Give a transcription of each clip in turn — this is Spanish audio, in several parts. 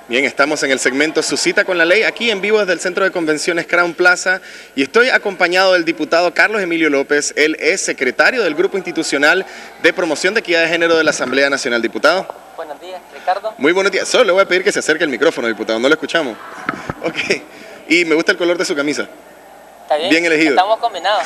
Bien, estamos en el segmento Su Cita con la Ley, aquí en vivo desde el Centro de Convenciones Crown Plaza, y estoy acompañado del diputado Carlos Emilio López. Él es secretario del Grupo Institucional de Promoción de Equidad de Género de la Asamblea Nacional. Diputado. Buenos días, Ricardo. Muy buenos días. Solo le voy a pedir que se acerque el micrófono, diputado, no lo escuchamos. Ok. Y me gusta el color de su camisa. Está bien. Bien elegido. Estamos combinados.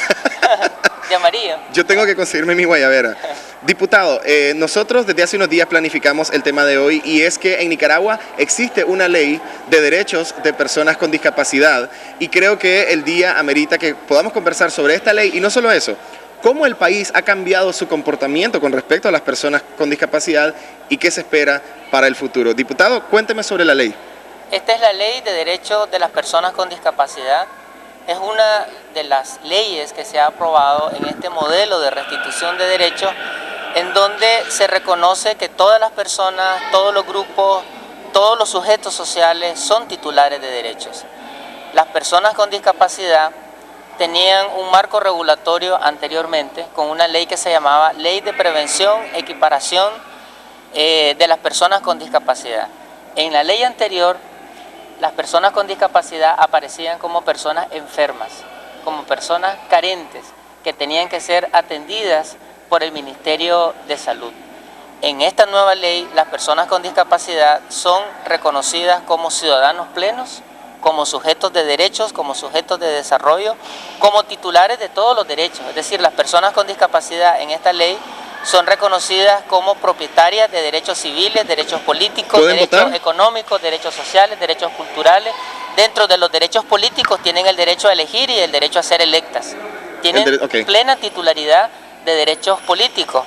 De amarillo. Yo tengo que conseguirme mi guayabera. Diputado, nosotros desde hace unos días planificamos el tema de hoy, y es que en Nicaragua existe una ley de derechos de personas con discapacidad, y creo que el día amerita que podamos conversar sobre esta ley, y no solo eso, cómo el país ha cambiado su comportamiento con respecto a las personas con discapacidad y qué se espera para el futuro. Diputado, cuénteme sobre la ley. Esta es la ley de derechos de las personas con discapacidad. Es una de las leyes que se ha aprobado en este modelo de restitución de derechos, en donde se reconoce que todas las personas, todos los grupos, todos los sujetos sociales son titulares de derechos. Las personas con discapacidad tenían un marco regulatorio anteriormente con una ley que se llamaba Ley de Prevención, Equiparación de las Personas con Discapacidad. En la ley anterior, las personas con discapacidad aparecían como personas enfermas, como personas carentes, que tenían que ser atendidas por el Ministerio de Salud. En esta nueva ley, las personas con discapacidad son reconocidas como ciudadanos plenos, como sujetos de derechos, como sujetos de desarrollo, como titulares de todos los derechos. Es decir, las personas con discapacidad en esta ley son reconocidas como propietarias de derechos civiles, derechos políticos, derechos económicos, derechos sociales, derechos culturales. Dentro de los derechos políticos tienen el derecho a elegir y el derecho a ser electas. Tienen plena titularidad de derechos políticos.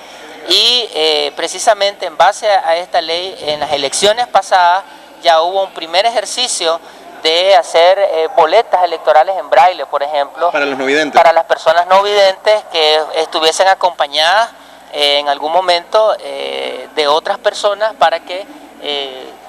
Y precisamente en base a esta ley, en las elecciones pasadas ya hubo un primer ejercicio de hacer boletas electorales en braille, por ejemplo, para los no videntes, para las personas no videntes que estuviesen acompañadas en algún momento de otras personas, para que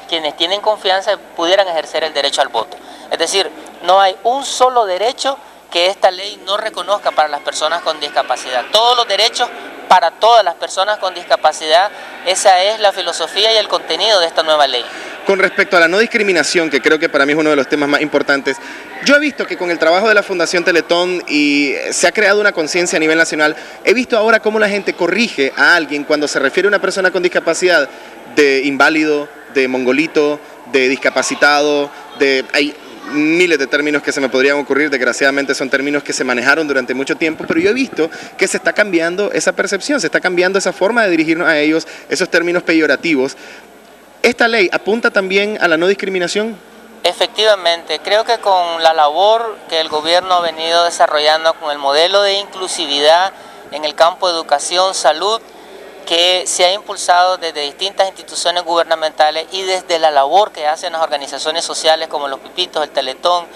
quienes tienen confianza pudieran ejercer el derecho al voto. Es decir, no hay un solo derecho que esta ley no reconozca para las personas con discapacidad. Todos los derechos para todas las personas con discapacidad. Esa es la filosofía y el contenido de esta nueva ley. Con respecto a la no discriminación, que creo que para mí es uno de los temas más importantes, yo he visto que con el trabajo de la Fundación Teletón y se ha creado una conciencia a nivel nacional. He visto ahora cómo la gente corrige a alguien cuando se refiere a una persona con discapacidad de inválido, de mongolito, de discapacitado, hay miles de términos que se me podrían ocurrir. Desgraciadamente son términos que se manejaron durante mucho tiempo, pero yo he visto que se está cambiando esa percepción, se está cambiando esa forma de dirigirnos a ellos, esos términos peyorativos. ¿Esta ley apunta también a la no discriminación? Efectivamente, creo que con la labor que el gobierno ha venido desarrollando con el modelo de inclusividad en el campo de educación, salud, que se ha impulsado desde distintas instituciones gubernamentales y desde la labor que hacen las organizaciones sociales como los Pipitos, el Teletón,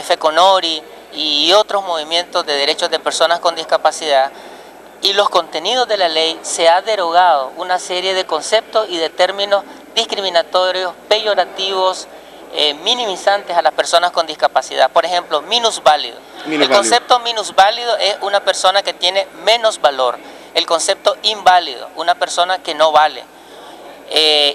FECONORI y otros movimientos de derechos de personas con discapacidad, y los contenidos de la ley, se ha derogado una serie de conceptos y de términos discriminatorios, peyorativos, minimizantes a las personas con discapacidad. Por ejemplo, minusválido. El concepto minusválido es una persona que tiene menos valor. El concepto inválido, una persona que no vale.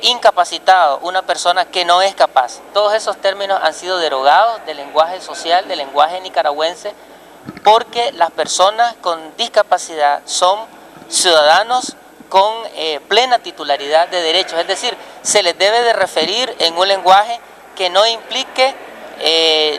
Incapacitado, una persona que no es capaz. Todos esos términos han sido derogados del lenguaje social, del lenguaje nicaragüense, porque las personas con discapacidad son ciudadanos con plena titularidad de derechos. Es decir, se les debe de referir en un lenguaje que no implique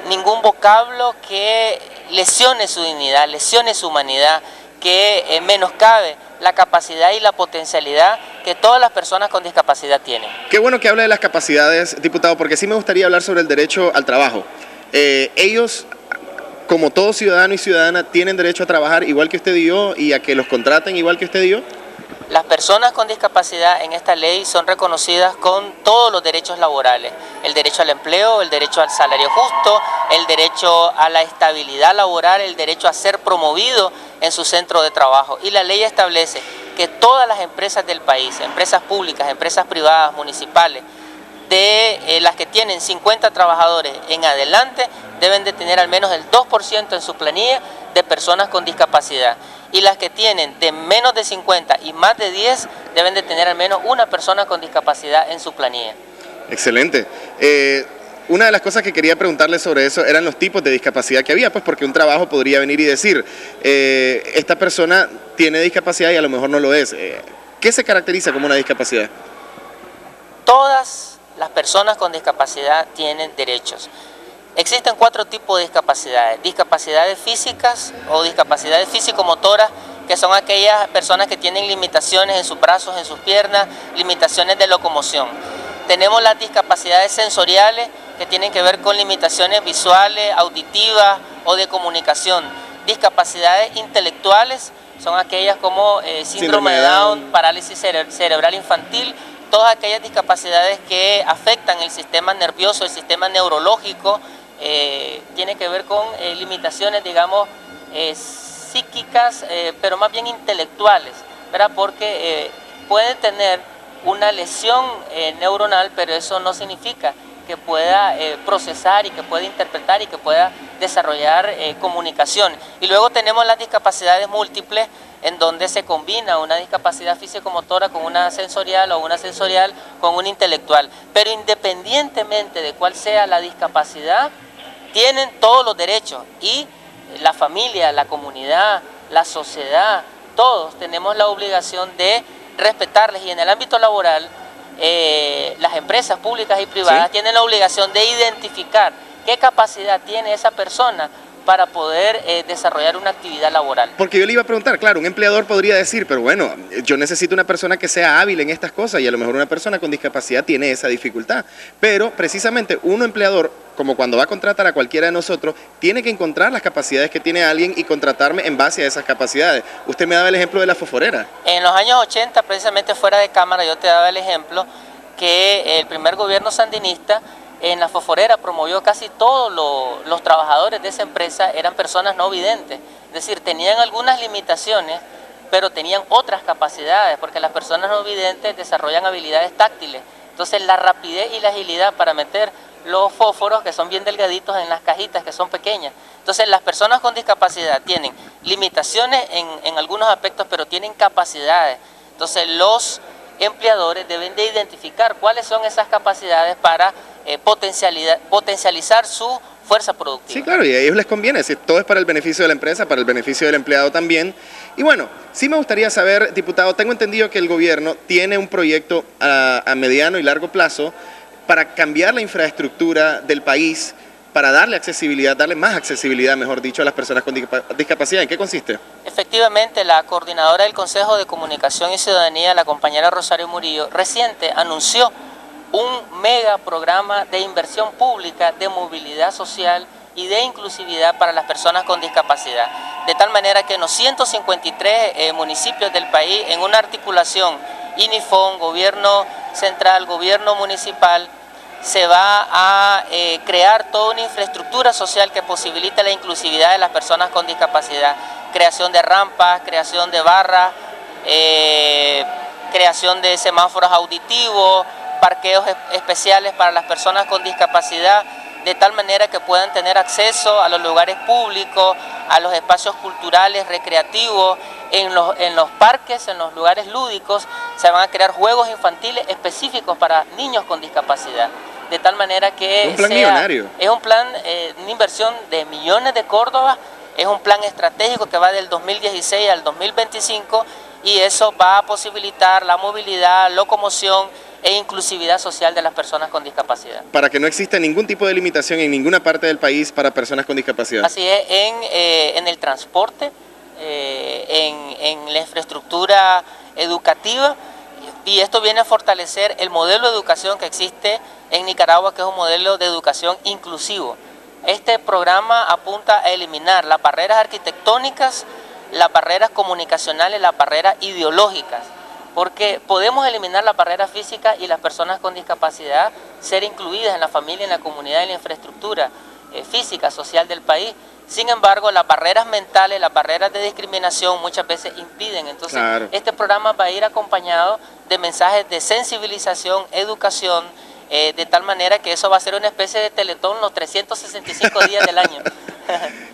ningún vocablo que lesione su dignidad, lesione su humanidad, que menoscabe la capacidad y la potencialidad que todas las personas con discapacidad tienen. Qué bueno que hable de las capacidades, diputado, porque sí me gustaría hablar sobre el derecho al trabajo. Ellos, como todo ciudadano y ciudadana, tienen derecho a trabajar igual que usted y yo, y a que los contraten igual que usted y yo. Las personas con discapacidad en esta ley son reconocidas con todos los derechos laborales: el derecho al empleo, el derecho al salario justo, el derecho a la estabilidad laboral, el derecho a ser promovido en su centro de trabajo. Y la ley establece que todas las empresas del país, empresas públicas, empresas privadas, municipales, de las que tienen 50 trabajadores en adelante, deben de tener al menos el 2% en su planilla de personas con discapacidad. Y las que tienen de menos de 50 y más de 10 deben de tener al menos una persona con discapacidad en su planilla. Excelente. Una de las cosas que quería preguntarle sobre eso eran los tipos de discapacidad que había, pues porque un trabajo podría venir y decir, esta persona tiene discapacidad y a lo mejor no lo es. ¿Qué se caracteriza como una discapacidad? Todas las personas con discapacidad tienen derechos. Existen 4 tipos de discapacidades: discapacidades físicas o discapacidades físico-motoras, que son aquellas personas que tienen limitaciones en sus brazos, en sus piernas, limitaciones de locomoción. Tenemos las discapacidades sensoriales, que tienen que ver con limitaciones visuales, auditivas o de comunicación. Discapacidades intelectuales son aquellas como síndrome de Down, parálisis cerebral infantil, todas aquellas discapacidades que afectan el sistema nervioso, el sistema neurológico, tiene que ver con limitaciones, digamos, psíquicas, pero más bien intelectuales, ¿verdad? Porque puede tener una lesión neuronal, pero eso no significa que pueda procesar y que pueda interpretar y que pueda desarrollar comunicación. Y luego tenemos las discapacidades múltiples, en donde se combina una discapacidad físico-motora con una sensorial o una sensorial con una intelectual. Pero independientemente de cuál sea la discapacidad, tienen todos los derechos, y la familia, la comunidad, la sociedad, todos tenemos la obligación de respetarles. Y en el ámbito laboral, las empresas públicas y privadas tienen la obligación de identificar qué capacidad tiene esa persona para poder desarrollar una actividad laboral. Porque yo le iba a preguntar, claro, un empleador podría decir, pero bueno, yo necesito una persona que sea hábil en estas cosas, y a lo mejor una persona con discapacidad tiene esa dificultad. Pero precisamente un empleador, como cuando va a contratar a cualquiera de nosotros, tiene que encontrar las capacidades que tiene alguien y contratarme en base a esas capacidades. Usted me daba el ejemplo de la fosforera. En los años 80, precisamente fuera de cámara, yo te daba el ejemplo que el primer gobierno sandinista en la fosforera promovió casi todos los trabajadores de esa empresa eran personas no videntes, es decir, tenían algunas limitaciones, pero tenían otras capacidades, porque las personas no videntes desarrollan habilidades táctiles. Entonces la rapidez y la agilidad para meter los fósforos, que son bien delgaditos, en las cajitas que son pequeñas. Entonces las personas con discapacidad tienen limitaciones en algunos aspectos, pero tienen capacidades. Entonces los empleadores deben de identificar cuáles son esas capacidades para potencializar su fuerza productiva. Sí, claro, y a ellos les conviene, si todo es para el beneficio de la empresa, para el beneficio del empleado también. Y bueno, sí me gustaría saber, diputado, tengo entendido que el gobierno tiene un proyecto a mediano y largo plazo para cambiar la infraestructura del país, para darle accesibilidad, darle más accesibilidad, mejor dicho, a las personas con discapacidad. ¿En qué consiste? Efectivamente, la coordinadora del Consejo de Comunicación y Ciudadanía, la compañera Rosario Murillo, reciente anunció un mega programa de inversión pública de movilidad social y de inclusividad para las personas con discapacidad. De tal manera que en los 153 municipios del país, en una articulación INIFON, gobierno central, gobierno municipal, se va a crear toda una infraestructura social que posibilite la inclusividad de las personas con discapacidad. Creación de rampas, creación de barras, creación de semáforos auditivos, parqueos especiales para las personas con discapacidad, de tal manera que puedan tener acceso a los lugares públicos, a los espacios culturales, recreativos, en los parques, en los lugares lúdicos, se van a crear juegos infantiles específicos para niños con discapacidad. De tal manera que un plan millonario. Es un plan, una inversión de millones de córdobas, es un plan estratégico que va del 2016 al 2025, y eso va a posibilitar la movilidad, locomoción e inclusividad social de las personas con discapacidad. Para que no exista ningún tipo de limitación en ninguna parte del país para personas con discapacidad. Así es, en el transporte, en la infraestructura educativa, y esto viene a fortalecer el modelo de educación que existe en Nicaragua, que es un modelo de educación inclusivo. Este programa apunta a eliminar las barreras arquitectónicas, las barreras comunicacionales, las barreras ideológicas, porque podemos eliminar las barreras físicas y las personas con discapacidad ser incluidas en la familia, en la comunidad, en la infraestructura física, social del país. Sin embargo, las barreras mentales, las barreras de discriminación muchas veces impiden. Entonces, claro, este programa va a ir acompañado de mensajes de sensibilización, educación, de tal manera que eso va a ser una especie de teletón los 365 días del año.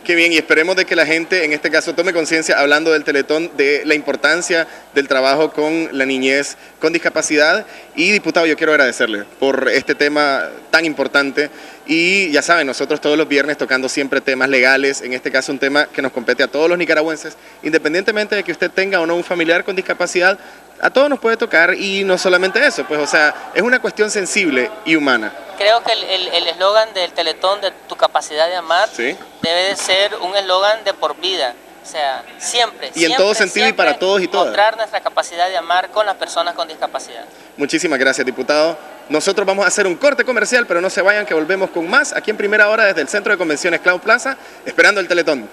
Qué bien, y esperemos de que la gente, en este caso, tome conciencia, hablando del Teletón, de la importancia del trabajo con la niñez con discapacidad. Y, diputado, yo quiero agradecerle por este tema tan importante. Y ya saben, nosotros todos los viernes tocando siempre temas legales, en este caso un tema que nos compete a todos los nicaragüenses, independientemente de que usted tenga o no un familiar con discapacidad, a todos nos puede tocar, y no solamente eso, pues, o sea, es una cuestión sensible y humana. Creo que el eslogan del Teletón, de tu capacidad de amar, ¿Sí? debe de ser un eslogan de por vida. O sea, siempre. Y en todo sentido y para todos y todas. Mostrar nuestra capacidad de amar con las personas con discapacidad. Muchísimas gracias, diputado. Nosotros vamos a hacer un corte comercial, pero no se vayan, que volvemos con más aquí en Primera Hora desde el Centro de Convenciones Cloud Plaza, esperando el Teletón.